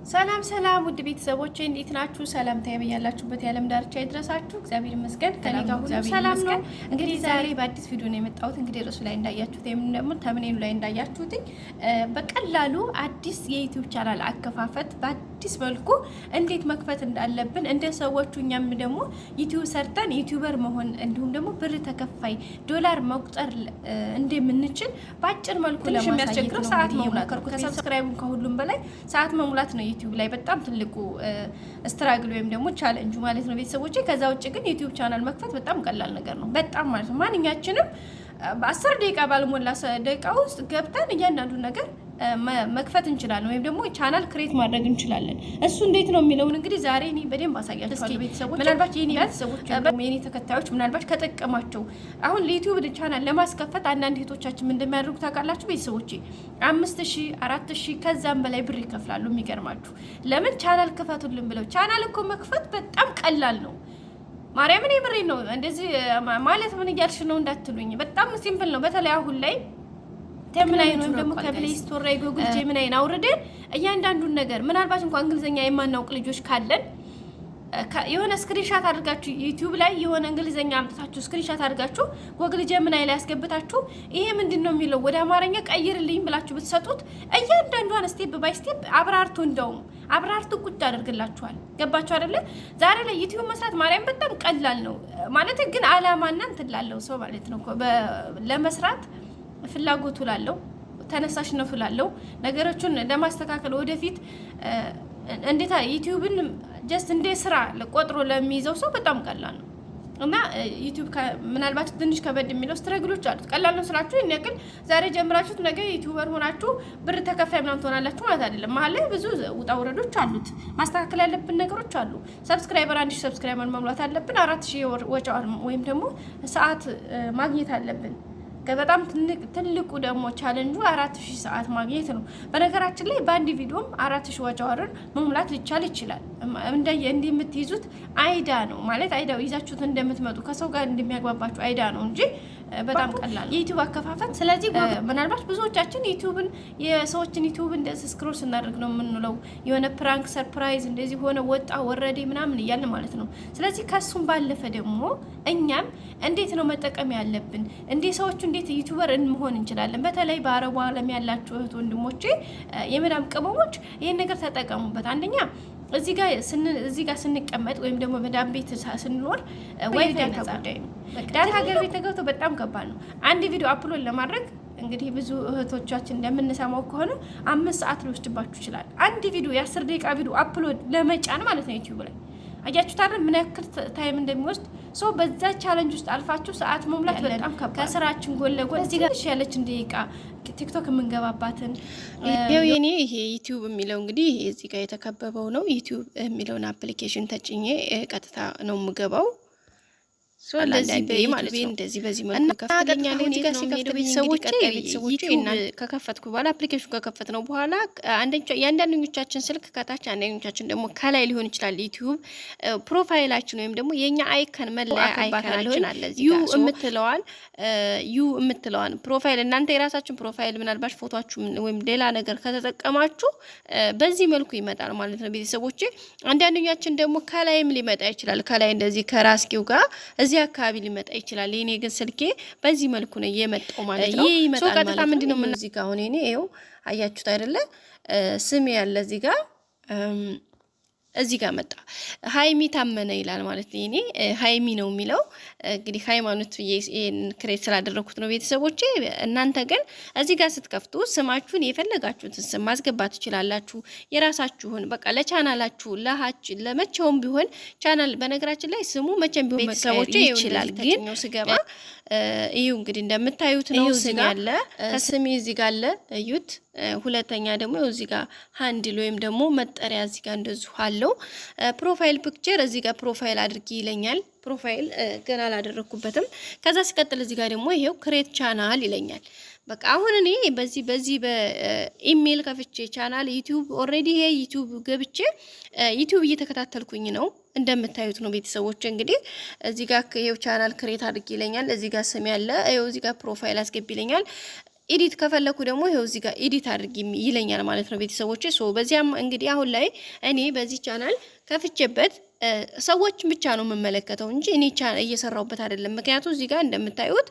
ሰላም ሰላም ውድ ቤተሰቦቼ እንዴት ናችሁ? ሰላምታዬ በያላችሁበት የዓለም ዳርቻ ይድረሳችሁ። እግዚአብሔር ይመስገን ከኔ ጋር ሁሉ ሰላም ነው። እንግዲህ ዛሬ በአዲስ ቪዲዮ ነው የመጣሁት። እንግዲህ ርዕሱ ላይ እንዳያችሁት ወይም ደግሞ ተምኔሉ ላይ እንዳያችሁት በቀላሉ አዲስ የዩቲዩብ ቻናል አከፋፈት በአዲስ መልኩ እንዴት መክፈት እንዳለብን እንደ ሰዎቹ እኛም ደግሞ ዩቲዩብ ሰርተን ዩቲዩበር መሆን እንዲሁም ደግሞ ብር ተከፋይ ዶላር መቁጠር እንደምንችል በአጭር መልኩ ለማሳየት ነው። ሰዓት መሙላት ከሰብስክራይብ ከሁሉም በላይ ሰዓት መሙላት ነው ዩቲዩብ ላይ በጣም ትልቁ ስትራግል ወይም ደግሞ ቻሌንጁ ማለት ነው ቤተሰቦቼ። ከዛ ውጭ ግን ዩቲዩብ ቻናል መክፈት በጣም ቀላል ነገር ነው። በጣም ማለት ነው ማንኛችንም በ10 ደቂቃ ባልሞላ ደቂቃ ውስጥ ገብተን እያንዳንዱን ነገር መክፈት እንችላለን ወይም ደግሞ ቻናል ክሬት ማድረግ እንችላለን። እሱ እንዴት ነው የሚለውን እንግዲህ ዛሬ እኔ በደንብ አሳያችኋለሁ ቤተሰቦች። ምናልባት የኔ ቤተሰቦች የኔ ተከታዮች ምናልባት ከጠቀማቸው አሁን ለዩቲዩብ ቻናል ለማስከፈት አንዳንድ እህቶቻችን እንደሚያደርጉ ታውቃላችሁ ቤተሰቦቼ 5000 4000 ከዛም በላይ ብር ይከፍላሉ። የሚገርማችሁ ለምን ቻናል ክፈቱልን ብለው። ቻናል እኮ መክፈት በጣም ቀላል ነው። ማርያምን የምሬ ነው። እንደዚህ ማለት ምን እያልሽ ነው እንዳትሉኝ፣ በጣም ሲምፕል ነው። በተለይ አሁን ላይ ጀሚናይን ወይም ደግሞ ከፕሌይ ስቶር ላይ ጉግል ጀሚናይን አውርደን እያንዳንዱን ነገር ምናልባት እንኳን እንግሊዘኛ የማናውቅ ልጆች ካለን የሆነ ስክሪንሻት አድርጋችሁ ዩቲዩብ ላይ የሆነ እንግሊዘኛ አምጥታችሁ ስክሪንሻት አድርጋችሁ ጉግል ጀሚናይ ላይ ያስገብታችሁ ይሄ ምንድነው የሚለው ወደ አማርኛ ቀይርልኝ ብላችሁ ብትሰጡት እያንዳንዷን ስቴፕ ባይ ስቴፕ አብራርቶ እንደውም አብራርቶ ቁጭ አድርግላችኋል። ገባችሁ አይደለ? ዛሬ ላይ ዩቲዩብ መስራት ማርያም በጣም ቀላል ነው ማለት ግን አላማና እንትን ላለው ሰው ማለት ነው ለመስራት ፍላጎቱ ላለው ተነሳሽነቱ ላለው ነገሮችን ለማስተካከል ወደፊት እንዴታ ዩቲዩብን ጀስት እንደ ስራ ቆጥሮ ለሚይዘው ሰው በጣም ቀላል ነው። እና ዩቲዩብ ምናልባት ትንሽ ከበድ የሚለው ስትረግሎች አሉት። ቀላል ነው ስላችሁ እኔ ግን ዛሬ ጀምራችሁት ነገ ዩቲዩበር ሆናችሁ ብር ተከፋይ ምናምን ትሆናላችሁ ማለት አይደለም። መሀል ላይ ብዙ ውጣ ውረዶች አሉት። ማስተካከል ያለብን ነገሮች አሉ። ሰብስክራይበር 1000 ሰብስክራይበር መሙላት አለብን። 4000 ወጪ ወይም ደግሞ ሰዓት ማግኘት አለብን። በጣም ትልቁ ደግሞ ቻሌንጁ 4000 ሰዓት ማግኘት ነው። በነገራችን ላይ በአንድ ቪዲዮም 4000 ወጪ አወረን መሙላት ሊቻል ይችላል። እንደምትይዙት አይዳ ነው ማለት አይዳው ይዛችሁት እንደምትመጡ ከሰው ጋር እንደሚያግባባችሁ አይዳ ነው እንጂ በጣም ቀላል የዩቲዩብ አከፋፈት። ስለዚህ ምናልባት ብዙዎቻችን ዩቲዩብን የሰዎችን ዩቲዩብ እንደዚህ ስክሮል ስናደርግ ነው የምንለው የሆነ ፕራንክ ሰርፕራይዝ እንደዚህ ሆነ ወጣ ወረደ ምናምን እያልን ማለት ነው። ስለዚህ ከሱም ባለፈ ደግሞ እኛም እንዴት ነው መጠቀም ያለብን እንዴ ሰዎቹ እንዴት ዩቲዩበር መሆን እንችላለን። በተለይ በአረቡ ዓለም ያላችሁ እህት ወንድሞቼ የመዳም ቅመሞች ይሄን ነገር ተጠቀሙበት። አንደኛ እዚህ ጋር ስንቀመጥ ወይም ደግሞ መዳም ቤት ስንኖር ዋይፋይ ጉዳይ ነው። ዳታ ሀገር ቤት ተገብቶ በጣም ከባድ ነው። አንድ ቪዲዮ አፕሎድ ለማድረግ እንግዲህ ብዙ እህቶቻችን እንደምንሰማው ከሆነ 5 ሰዓት ሊወስድባችሁ ይችላል። አንድ ቪዲዮ የ10 ደቂቃ ቪዲዮ አፕሎድ ለመጫን ማለት ነው ዩቲዩብ ላይ አያችሁት አይደል? ምን ያክል ታይም እንደሚወስድ ሰው በዛ ቻሌንጅ ውስጥ አልፋችሁ ሰዓት መሙላት በጣም ከባድ። ከስራችን ጎን ለጎን እዚህ ጋር ያለችን ደቂቃ ቲክቶክ የምንገባባትን የኔ ይሄ ዩቲዩብ የሚለው እንግዲህ እዚህ ጋር የተከበበው ነው። ዩቲዩብ የሚለውን አፕሊኬሽን ተጭኜ ቀጥታ ነው የምገባው። እንደዚህ በዚህ መልኩ ከፍተኛለሁ። እዚህ ጋር ሲከፍት ቤተሰቦቼ ከከፈትኩ በኋላ አፕሊኬሽኑ ከከፈት ነው በኋላ የአንዳንዶቻችን ስልክ ከታች አንዳንዶቻችን ደግሞ ከላይ ሊሆን ይችላል። ዩቲዩብ ፕሮፋይላችን ወይም ደግሞ የኛ አይከን መለያ አይከናችን አለ እዚህ ጋር ዩ የምትለዋን ፕሮፋይል እናንተ የራሳችን ፕሮፋይል ምናልባት ፎቶአችሁ ወይም ሌላ ነገር ከተጠቀማችሁ በዚህ መልኩ ይመጣል ማለት ነው ቤተሰቦቼ። አንዳንዶቻችን ደግሞ ከላይም ሊመጣ ይችላል። ከላይ እንደዚህ ከራስኪው ጋር እዚህ አካባቢ ሊመጣ ይችላል። እኔ ግን ስልኬ በዚህ መልኩ ነው የመጣው ማለት ነው። ይሄ ይመጣል ማለት ነው። ምንድነው ምን እዚህ ጋር አሁን እኔ ይሄው አያችሁት አይደለ? ስሜ ያለ እዚህ ጋር መጣ። ሃይሚ ታመነ ይላል ማለት ነው። እኔ ሃይሚ ነው የሚለው እንግዲህ ሃይማኖት ይሄን ክሬት ስላደረኩት ነው ቤተሰቦቼ። እናንተ ግን እዚህ ጋር ስትከፍቱ ስማችሁን የፈለጋችሁትን ስም ማስገባት ትችላላችሁ። የራሳችሁን በቃ ለቻናላችሁ ለመቼውም ቢሆን ቻናል በነገራችን ላይ ስሙ መቼም ቢሆን ቤተሰቦቼ ይችላል። ግን ስገባ እዩ እንግዲህ እንደምታዩት ነው ስም ያለ ከስሜ እዚህ ጋር አለ እዩት። ሁለተኛ ደግሞ እዚህ ጋር ሃንድል ወይም ደግሞ መጠሪያ እዚህ ጋር እንደዚሁ አለው። ፕሮፋይል ፒክቸር እዚህ ጋር ፕሮፋይል አድርጊ ይለኛል። ፕሮፋይል ገና አላደረኩበትም። ከዛ ሲቀጥል እዚህ ጋር ደግሞ ይሄው ክሬት ቻናል ይለኛል። በቃ አሁን እኔ በዚህ በኢሜል ከፍቼ ቻናል ዩቲዩብ ኦሬዲ ይሄ ዩቲዩብ ገብቼ ዩቲዩብ እየተከታተልኩኝ ነው። እንደምታዩት ነው ቤተሰቦች። እንግዲህ እዚህ ጋር ይሄው ቻናል ክሬት አድርጊ ይለኛል። እዚህ ጋር ስም ያለ ይሄው እዚህ ጋር ፕሮፋይል አስገቢ ይለኛል። ኤዲት ከፈለኩ ደግሞ ይሄው እዚህ ጋር ኤዲት አድርጊ ይለኛል ማለት ነው ቤተሰቦቼ። ሶ በዚያም እንግዲህ አሁን ላይ እኔ በዚህ ቻናል ከፍቼበት ሰዎች ብቻ ነው የምመለከተው እንጂ እኔ ቻናል እየሰራሁበት አይደለም። ምክንያቱም እዚህ ጋር እንደምታዩት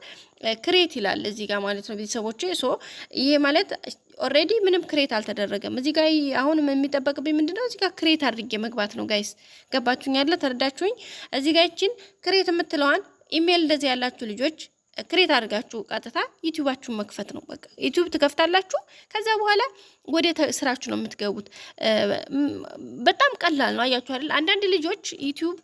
ክሬት ይላል እዚህ ጋር ማለት ነው ቤተሰቦቼ። ሶ ይሄ ማለት ኦሬዲ ምንም ክሬት አልተደረገም። እዚህ ጋር አሁን የሚጠበቅብኝ ምንድነው እዚህ ጋር ክሬት አድርጌ መግባት ነው ጋይስ። ገባችሁኝ አይደል? ተረዳችሁኝ? እዚህ ጋር እቺን ክሬት የምትለዋን ኢሜል እንደዚህ ያላችሁ ልጆች ክሬት አድርጋችሁ ቀጥታ ዩቲዩባችሁን መክፈት ነው። በቃ ዩቲዩብ ትከፍታላችሁ። ከዛ በኋላ ወደ ስራችሁ ነው የምትገቡት። በጣም ቀላል ነው። አያችሁ አይደል? አንዳንድ ልጆች ዩቲዩብ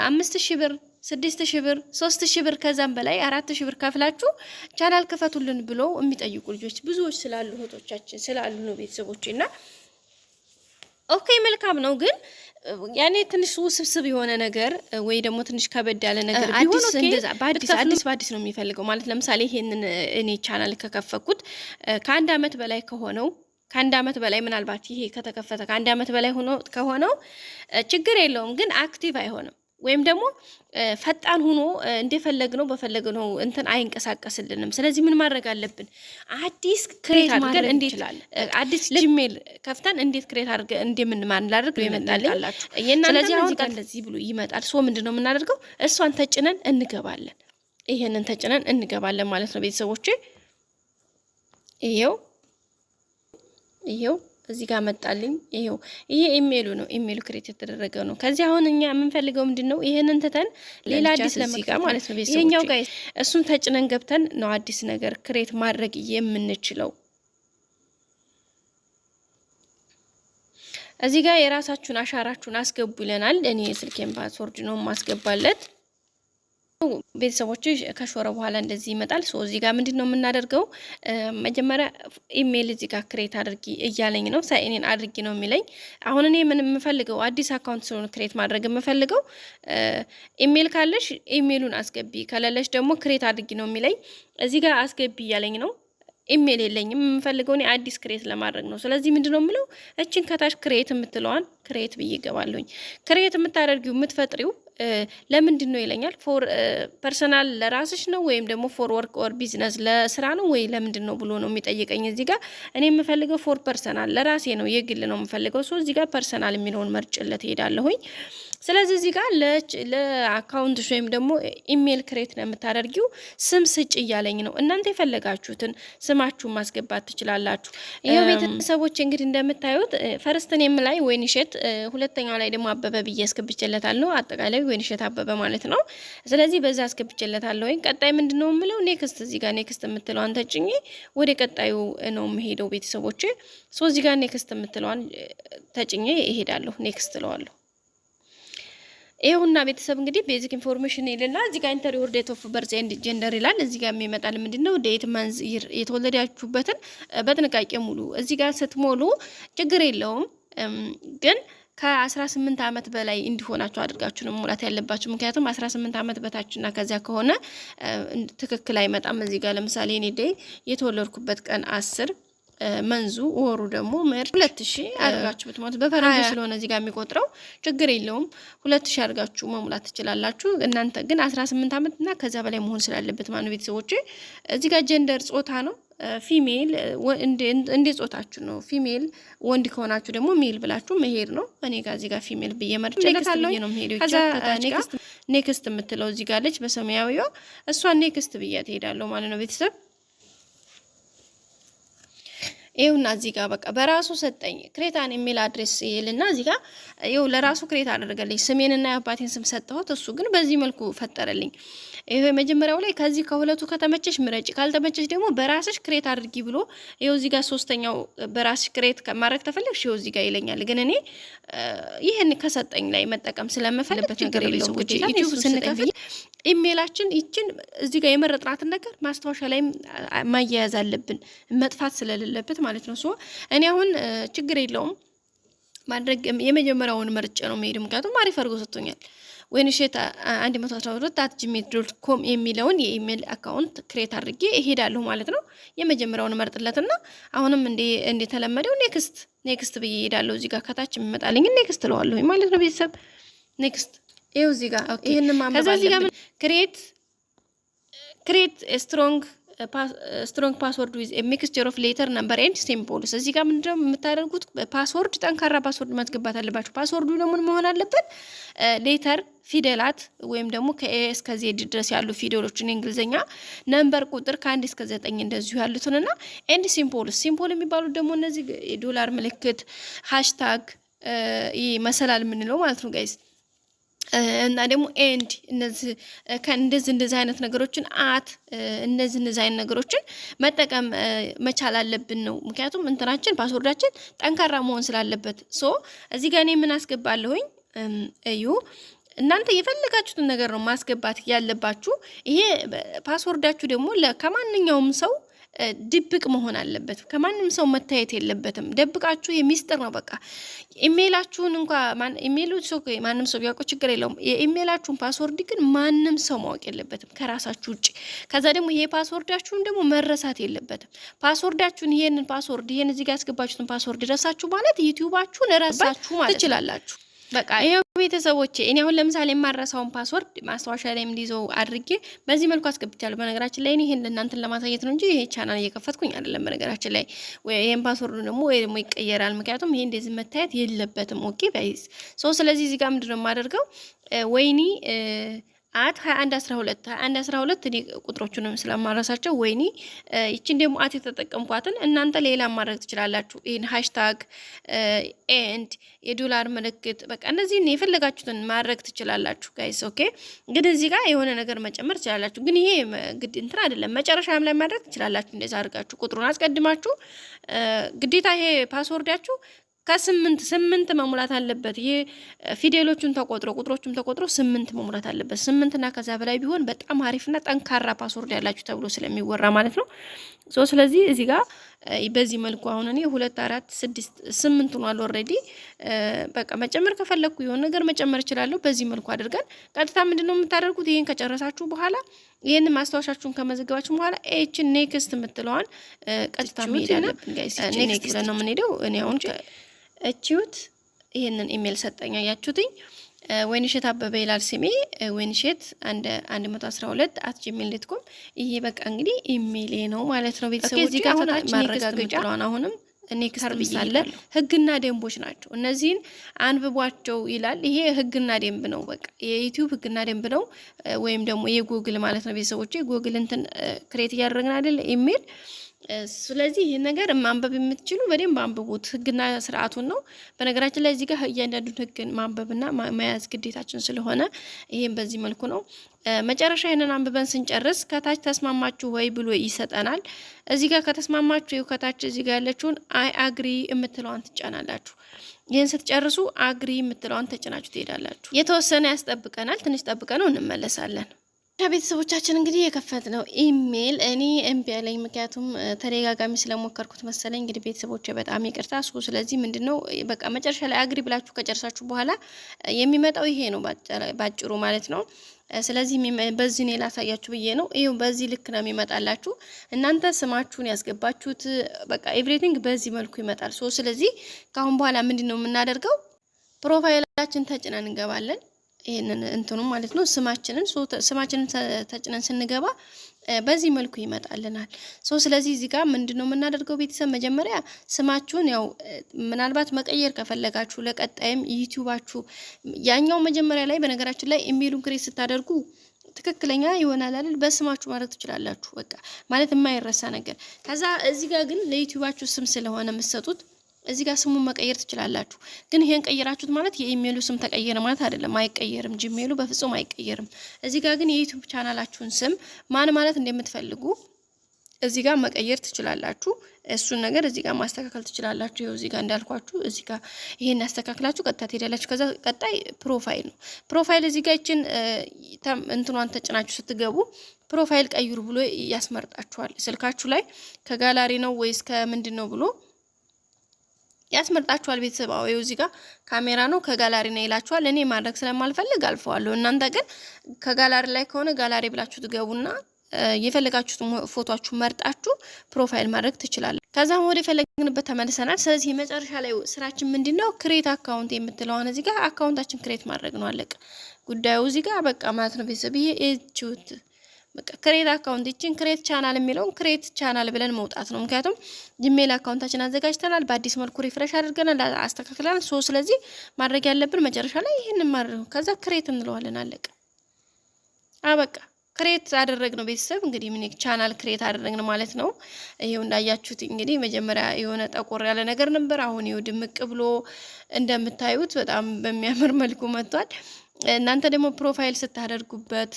5000 ብር 6000 ብር 3000 ብር ከዛም በላይ 4000 ብር ከፍላችሁ ቻናል ክፈቱልን ብሎ የሚጠይቁ ልጆች ብዙዎች ስላሉ እህቶቻችን ስላሉ ነው ቤተሰቦቼና ኦኬ መልካም ነው ግን ያኔ ትንሽ ውስብስብ የሆነ ነገር ወይ ደግሞ ትንሽ ከበድ ያለ ነገር ቢሆን እንደዛ በአዲስ ነው የሚፈልገው ማለት ለምሳሌ ይሄንን እኔ ቻናል ከከፈኩት ከአንድ አመት በላይ በላይ ምናልባት ይሄ ከተከፈተ ከአንድ አመት በላይ ከሆነው ችግር የለውም ግን አክቲቭ አይሆንም ወይም ደግሞ ፈጣን ሆኖ እንደፈለግነው በፈለግነው እንትን አይንቀሳቀስልንም። ስለዚህ ምን ማድረግ አለብን? አዲስ ክሬት አድርገን እንዴት ይችላል አዲስ ጂሜል ከፍተን እንዴት ክሬት አድርገን እንደምን ላድርግ ይመጣልላችሁ። ስለዚህ አሁን እንደዚህ ብሎ ይመጣል። ሶ ምንድነው የምናደርገው? እሷን ተጭነን እንገባለን። ይሄንን ተጭነን እንገባለን ማለት ነው ቤተሰቦቼ። ይሄው እዚህ ጋር መጣልኝ። ይሄ ኢሜሉ ነው። ኢሜሉ ክሬት የተደረገ ነው። ከዚህ አሁን እኛ የምንፈልገው ምንድነው? ይሄንን ተተን ሌላ አዲስ ለመክፈት ማለት ነው ቤተሰቦቼ። ይሄኛው ጋይስ እሱን ተጭነን ገብተን ነው አዲስ ነገር ክሬት ማድረግ የምንችለው። እዚህ ጋር የራሳችሁን አሻራችሁን አስገቡ ይለናል። እኔ ስልኬን ፓስወርድ ነው ማስገባለት። ቤተሰቦች ከሾረ በኋላ እንደዚህ ይመጣል። ሶ እዚህ ጋር ምንድነው የምናደርገው? መጀመሪያ ኢሜል እዚህ ጋር ክሬት አድርጊ እያለኝ ነው። ሳይኔን አድርጊ ነው የሚለኝ። አሁን እኔ ምን የምፈልገው አዲስ አካውንት ስለሆነ ክሬት ማድረግ የምፈልገው ኢሜል ካለሽ ኢሜሉን አስገቢ፣ ከሌለሽ ደግሞ ክሬት አድርጊ ነው የሚለኝ። እዚህ ጋር አስገቢ እያለኝ ነው። ኢሜል የለኝም። የምፈልገው እኔ አዲስ ክሬት ለማድረግ ነው። ስለዚህ ምንድነው የምለው? እቺን ከታች ክሬት የምትለዋን ክሬት ብዬ ገባለሁኝ። ክሬት የምታደርጊው የምትፈጥሪው ለምንድን ነው ይለኛል። ፎር ፐርሰናል ለራስሽ ነው ወይም ደግሞ ፎር ወርክ ኦር ቢዝነስ ለስራ ነው ወይ ለምንድን ነው ብሎ ነው የሚጠይቀኝ። እዚህ ጋር እኔ የምፈልገው ፎር ፐርሰናል ለራሴ ነው የግል ነው የምፈልገው። ሶ እዚህ ጋር ፐርሰናል የሚለውን መርጭለት ሄዳለሁኝ። ስለዚህ እዚህ ጋር ለአካውንት ወይም ደግሞ ኢሜል ክሬት ነው የምታደርጊው ስም ስጭ እያለኝ ነው። እናንተ የፈለጋችሁትን ስማችሁን ማስገባት ትችላላችሁ። ይሄው ቤተሰቦች እንግዲህ እንደምታዩት ፈርስት ኔም ላይ ወይንሸት፣ ሁለተኛው ላይ ደግሞ አበበ ብዬ አስገብቼለታለሁ። አጠቃላይ ወይንሸት አበበ ማለት ነው። ስለዚህ በዛ አስገብቼለታለሁ። ቀጣይ ምንድነው የምለው? ኔክስት። እዚህ ጋር ኔክስት የምትለዋን ተጭኜ ወደ ቀጣዩ ነው የምሄደው ቤተሰቦች። ሶ እዚህ ጋር ኔክስት የምትለዋን ተጭኜ እሄዳለሁ። ኔክስት እለዋለሁ። ይሄውና ቤተሰብ እንግዲህ ቤዚክ ኢንፎርሜሽን ይልና እዚህ ጋር ኢንተር ዮር ዴት ኦፍ በርዝ ኤንድ ጀንደር ይላል። እዚህ ጋር የሚመጣል ምንድነው? ዴት መንዝ የተወለዳችሁበትን በጥንቃቄ ሙሉ። እዚህ ጋር ስትሞሉ ችግር የለውም ግን ከ18 አመት በላይ እንዲሆናችሁ አድርጋችሁ ነው ሙላት ያለባችሁ። ምክንያቱም 18 አመት በታችና ከዚያ ከሆነ ትክክል አይመጣም። እዚህ ጋር ለምሳሌ እኔ ዴይ የተወለድኩበት ቀን 10 መንዙ ወሩ ደግሞ መር 2000 አድርጋችሁ ብትሞት በፈረንጅ ስለሆነ እዚህ ጋር የሚቆጥረው ችግር የለውም 2000 አድርጋችሁ መሙላት ትችላላችሁ። እናንተ ግን 18 አመት እና ከዛ በላይ መሆን ስላለበት ማኑ ቤተሰቦቼ እዚህ ጋር ጀንደር ጾታ ነው። ፊሜል እንደ ጾታችሁ ነው። ፊሜል ወንድ ከሆናችሁ ደግሞ ሜል ብላችሁ መሄድ ነው። እኔ ጋር እዚህ ጋር ፊሜል ብዬ መርጬለታለሁ ነው መሄደው። ከዛ ኔክስት የምትለው እዚህ ጋር ልጅ በሰማያዊዋ እሷን ኔክስት ብዬ ትሄዳለሁ ማለት ነው ቤተሰብ። ይኸውና እዚህ ጋር በቃ በራሱ ሰጠኝ ክሬታን ኢሜል አድሬስ ይልና እዚህ ጋር ይኸው ለራሱ ክሬት አደረገልኝ። ስሜንና የአባቴን ስም ሰጠሁት። እሱ ግን በዚህ መልኩ ፈጠረልኝ። ይሄ መጀመሪያው ላይ ከዚህ ከሁለቱ ከተመቸሽ ምረጭ፣ ካልተመቸሽ ደግሞ በራስሽ ክሬት አድርጊ ብሎ ይኸው እዚህ ጋር ሶስተኛው በራስሽ ክሬት ማድረግ ተፈልግሽ ይኸው እዚህ ጋር ይለኛል። ግን እኔ ይሄን ከሰጠኝ ላይ መጠቀም ስለምፈልግ ችግር የለውም። ዩቲዩብ ስንከፍት ኢሜላችን ይችን እዚህ ጋር የመረጥናትን ነገር ማስታወሻ ላይ ማያያዝ አለብን፣ መጥፋት ስለሌለበት ማለት ነው። ሶ እኔ አሁን ችግር የለውም ማድረግ የመጀመሪያውን መርጬ ነው መሄድ። ምክንያቱም አሪፍ አድርጎ ሰጥቶኛል። ወይንሸት 112@gmail.com የሚለውን የኢሜል አካውንት ክሬት አድርጌ እሄዳለሁ ማለት ነው። የመጀመሪያውን መርጥለትና አሁንም እንደተለመደው ኔክስት ብዬ እሄዳለሁ። እዚህ ጋር ከታች የሚመጣልኝ ኔክስት እለዋለሁ ማለት ነው ቤተሰብ። ኔክስት ይሄው እዚህ ጋር ይሄንን ማንበብ አለብን። ክሬት ስትሮንግ ስትሮንግ ፓስወርድ ዊዝ ሚክስቸር ኦፍ ሌተር ነምበር ኤንድ ሲምቦልስ። እዚህ ጋር ምንድነው የምታደርጉት? ፓስወርድ ጠንካራ ፓስወርድ ማስገባት አለባችሁ። ፓስወርዱ ደግሞ መሆን አለበት ሌተር ፊደላት ወይም ደግሞ ከኤ እስከ ዜድ ድረስ ያሉ ፊደሎችን እንግሊዘኛ፣ ነምበር ቁጥር ከ1 እስከ 9 እንደዚሁ ያሉትንና ኤንድ ሲምቦልስ። ሲምቦል የሚባሉት ደግሞ እነዚህ የዶላር ምልክት፣ ሃሽታግ ይሄ መሰላል የምንለው ማለት ነው ጋይስ። እና ደግሞ ኤንድ እንደዚህ አይነት ነገሮችን እነዚህ አይነት ነገሮችን መጠቀም መቻል አለብን ነው። ምክንያቱም እንትናችን ፓስወርዳችን ጠንካራ መሆን ስላለበት። ሶ እዚህ ጋር እኔ ምን አስገባለሁኝ እዩ እናንተ የፈለጋችሁትን ነገር ነው ማስገባት ያለባችሁ። ይሄ ፓስወርዳችሁ ደግሞ ከማንኛውም ሰው ድብቅ መሆን አለበት። ከማንም ሰው መታየት የለበትም። ደብቃችሁ የሚስጥር ነው በቃ። ኢሜይላችሁን ማንም ሰው ቢያውቀው ችግር የለውም። የኢሜይላችሁን ፓስወርድ ግን ማንም ሰው ማወቅ የለበትም ከራሳችሁ ውጭ። ከዛ ደግሞ ይሄ ፓስወርዳችሁን ደግሞ መረሳት የለበትም። ፓስወርዳችሁን ይሄን እዚህ ጋር ያስገባችሁትን ፓስወርድ ረሳችሁ ማለት ዩቲዩባችሁን ረሳችሁ ማለት ትችላላችሁ። በቃ ይሄው ቤተሰቦቼ እኔ አሁን ለምሳሌ የማረሳውን ፓስወርድ ማስታወሻ ላይ እንዲይዘው አድርጌ በዚህ መልኩ አስገብቻለሁ። በነገራችን ላይ ይሄን ለእናንተ ለማሳየት ነው እንጂ ይሄ ቻናል እየከፈትኩኝ አይደለም። በነገራችን ላይ ይሄን ፓስወርድ ደግሞ ይቀየራል። ምክንያቱም ይሄ እንደዚህ መታየት የለበትም። ኦኬ ጋይስ ስለዚህ እዚህ ጋር ምንድነው የማደርገው ወይኒ አት 2112 እኔ ቁጥሮቹንም ስለማረሳቸው ወይኒ ይቺን ደግሞ አት የተጠቀምኳትን እናንተ ሌላ ማድረግ ትችላላችሁ። ይሄን ሃሽታግ ኤንድ የዶላር ምልክት በቃ እነዚህን የፈለጋችሁትን ማድረግ ትችላላችሁ ጋይስ። ኦኬ ግን እዚህ ጋር የሆነ ነገር መጨመር ትችላላችሁ። ግን ይሄ ግድ እንትን አይደለም። መጨረሻም ላይ ማድረግ ትችላላችሁ። እንደዛ አድርጋችሁ ቁጥሩን አስቀድማችሁ ግዴታ ይሄ ፓስወርዳችሁ ከ8 መሙላት አለበት። ይሄ ፊደሎቹን ተቆጥሮ ቁጥሮቹም ተቆጥሮ 8 መሙላት አለበት። 8 እና ከዛ በላይ ቢሆን በጣም አሪፍና ጠንካራ ፓስወርድ ያላችሁ ተብሎ ስለሚወራ ማለት ነው። ስለዚህ እዚህ ጋር በዚህ መልኩ አሁን እኔ 2 4 6 8 ሆኗል ኦሬዲ። በቃ መጨመር ከፈለኩ የሆነ ነገር መጨመር እችላለሁ። በዚህ መልኩ አድርገን ቀጥታ ምንድነው የምታደርጉት? ይሄን ከጨረሳችሁ በኋላ ይሄን ማስታወሻችሁን ከመዘገባችሁ በኋላ ኤችን ኔክስት የምትለዋን ቀጥታ መሄድ አለብን ጋይስ። ኔክስት ብለን ነው የምንሄደው። እኔ አሁን እቺውት ይሄንን ኢሜል ሰጠኛ ያችሁትኝ ወይንሸት አበበ ይላል ስሜ። ወይንሸት 112@gmail.com ይሄ በቃ እንግዲህ ኢሜይሌ ነው ማለት ነው ቤተሰቦች። እዚህ ጋር ማረጋገጫውን አሁንም ኔክስት ብያለ ህግና ደንቦች ናቸው። እነዚህን አንብቧቸው ይላል። ይሄ ህግና ደንብ ነው። በቃ የዩቲዩብ ህግና ደንብ ነው። ወይም ደግሞ የጉግል ማለት ነው ቤተሰቦች። ጉግል እንትን ክሬት እያደረግን አይደል ኢሜል። ስለዚህ ይሄ ነገር ማንበብ የምትችሉ በደንብ አንብቡት። ህግና ስርዓቱን ነው። በነገራችን ላይ እዚህ ጋር እያንዳንዱን ህግን ማንበብና መያዝ ግዴታችን ስለሆነ ይሄን በዚህ መልኩ ነው። መጨረሻ ይሄንን አንብበን ስንጨርስ ከታች ተስማማችሁ ወይ ብሎ ይሰጠናል። እዚህ ጋር ከተስማማችሁ ከታች እዚህ ጋር ያለችውን አይ አግሪ የምትለዋን ትጫናላችሁ። ይሄን ስትጨርሱ አግሪ የምትለዋን ተጭናችሁ ትሄዳላችሁ። የተወሰነ ያስጠብቀናል። ትንሽ ጠብቀነው እንመለሳለን። ቤተሰቦቻችን እንግዲህ የከፈትነው ኢሜል እኔ እምቢ ያለኝ ምክንያቱም ተደጋጋሚ ስለሞከርኩት መሰለኝ። እንግዲህ ቤተሰቦች በጣም ይቅርታ። ስለዚህ ምንድነው በቃ መጨረሻ ላይ አግሪ ብላችሁ ከጨርሳችሁ በኋላ የሚመጣው ይሄ ነው ባጭሩ ማለት ነው። ስለዚህ በዚህ ነው ላሳያችሁ ብዬ ነው። ይሄው በዚህ ልክ ነው የሚመጣላችሁ። እናንተ ስማችሁን ያስገባችሁት በቃ ኤቭሪቲንግ በዚህ መልኩ ይመጣል። ስለዚህ ካሁን በኋላ ምንድነው የምናደርገው? ፕሮፋይላችን ተጭነን እንገባለን። ይሄንን እንትኑ ማለት ነው ስማችንን ተጭነን ስንገባ በዚህ መልኩ ይመጣልናል። ስለዚህ እዚህ ጋር ምንድነው የምናደርገው ቤተሰብ መጀመሪያ ስማችሁን ያው ምናልባት መቀየር ከፈለጋችሁ ለቀጣይም ዩቲዩባችሁ ያኛው መጀመሪያ ላይ በነገራችን ላይ ኢሜሉን ክሬት ስታደርጉ ትክክለኛ ይሆናል አይደል? በስማችሁ ማድረግ ትችላላችሁ። በቃ ማለት የማይረሳ ነገር። ከዛ እዚህ ጋር ግን ለዩቲዩባችሁ ስም ስለሆነ የምትሰጡት እዚህ ጋር ስሙን መቀየር ትችላላችሁ። ግን ይሄን ቀይራችሁት ማለት የኢሜሉ ስም ተቀየረ ማለት አይደለም። አይቀየርም። ጂሜሉ በፍጹም አይቀየርም። እዚህ ጋር ግን የዩቲዩብ ቻናላችሁን ስም ማን ማለት እንደምትፈልጉ እዚህ ጋር መቀየር ትችላላችሁ። እሱን ነገር እዚህ ጋር ማስተካከል ትችላላችሁ። ይሄው እዚህ ጋር እንዳልኳችሁ እዚህ ጋር ይሄን ያስተካክላችሁ ቀጥታ ትሄዳላችሁ። ከዛ ቀጣይ ፕሮፋይል ነው። ፕሮፋይል እዚህ ጋር እቺን እንትኗን ተጭናችሁ ስትገቡ ፕሮፋይል ቀይሩ ብሎ ያስመርጣችኋል። ስልካችሁ ላይ ከጋላሪ ነው ወይስ ከምንድነው ብሎ ያስመርጣችኋል። ቤተሰብ አውየው እዚህ ጋር ካሜራ ነው ከጋላሪ ነው ይላችኋል። እኔ ማድረግ ስለማልፈልግ አልፈዋለሁ። እናንተ ግን ከጋላሪ ላይ ከሆነ ጋላሪ ብላችሁ ትገቡና የፈለጋችሁት ፎቶአችሁ መርጣችሁ ፕሮፋይል ማድረግ ትችላላችሁ። ከዛም ወደ ፈለግንበት ተመልሰናል። ስለዚህ መጨረሻ ላይ ስራችን ምንድነው? ክሬት አካውንት የምትለዋን እዚህ ጋር አካውንታችን ክሬት ማድረግ ነው። አለቀ ጉዳዩ እዚህ ጋር በቃ ማለት ነው። ቤተሰብ ይሄ እቺውት በቃ ክሬት አካውንት ይችን ክሬት ቻናል የሚለውን ክሬት ቻናል ብለን መውጣት ነው። ምክንያቱም ጂሜል አካውንታችን አዘጋጅተናል፣ በአዲስ መልኩ ሪፍሬሽ አድርገናል፣ አስተካክለናል። ስለዚህ ማድረግ ያለብን መጨረሻ ላይ ይህንን ማድረግ ነው። ከዛ ክሬት እንለዋለን። አለቀ። አበቃ። ክሬት አደረግነው ቤተሰብ። እንግዲህ ምን ቻናል ክሬት አደረግን ማለት ነው። ይሄው እንዳያችሁት እንግዲህ መጀመሪያ የሆነ ጠቆር ያለ ነገር ነበር። አሁን ይኸው ድምቅ ብሎ እንደምታዩት በጣም በሚያምር መልኩ መጥቷል። እናንተ ደግሞ ፕሮፋይል ስታደርጉበት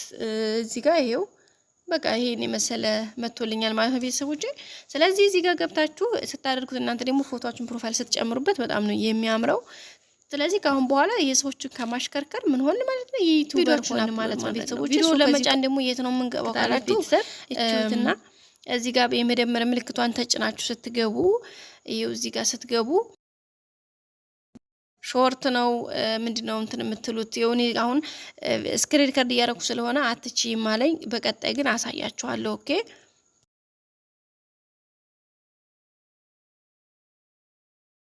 እዚህ ጋር ይሄው በቃ ይሄን የመሰለ መጥቶልኛል ማለት ነው ቤተሰቦቼ። ስለዚህ እዚህ ጋር ገብታችሁ ስታደርጉት እናንተ ደግሞ ፎቶአችሁን ፕሮፋይል ስትጨምሩበት በጣም ነው የሚያምረው። ስለዚህ ከአሁን በኋላ የሰዎችን ከማሽከርከር ምን ሆን ማለት ነው ዩቲዩበር ሆን ማለት ነው ቤተሰቦቼ። ቪዲዮ ለመጫን ደግሞ የት ነው የምንገባው ካላችሁ እቺውትና እዚህ ጋር የመደመር ምልክቷን ተጭናችሁ ስትገቡ ይሄው እዚህ ጋር ስትገቡ ሾርት ነው ምንድነው እንትን የምትሉት የሆነ አሁን ስክሪን ሪከርድ እያደረኩ ስለሆነ አትችይም አለኝ። በቀጣይ ግን አሳያችኋለሁ። ኦኬ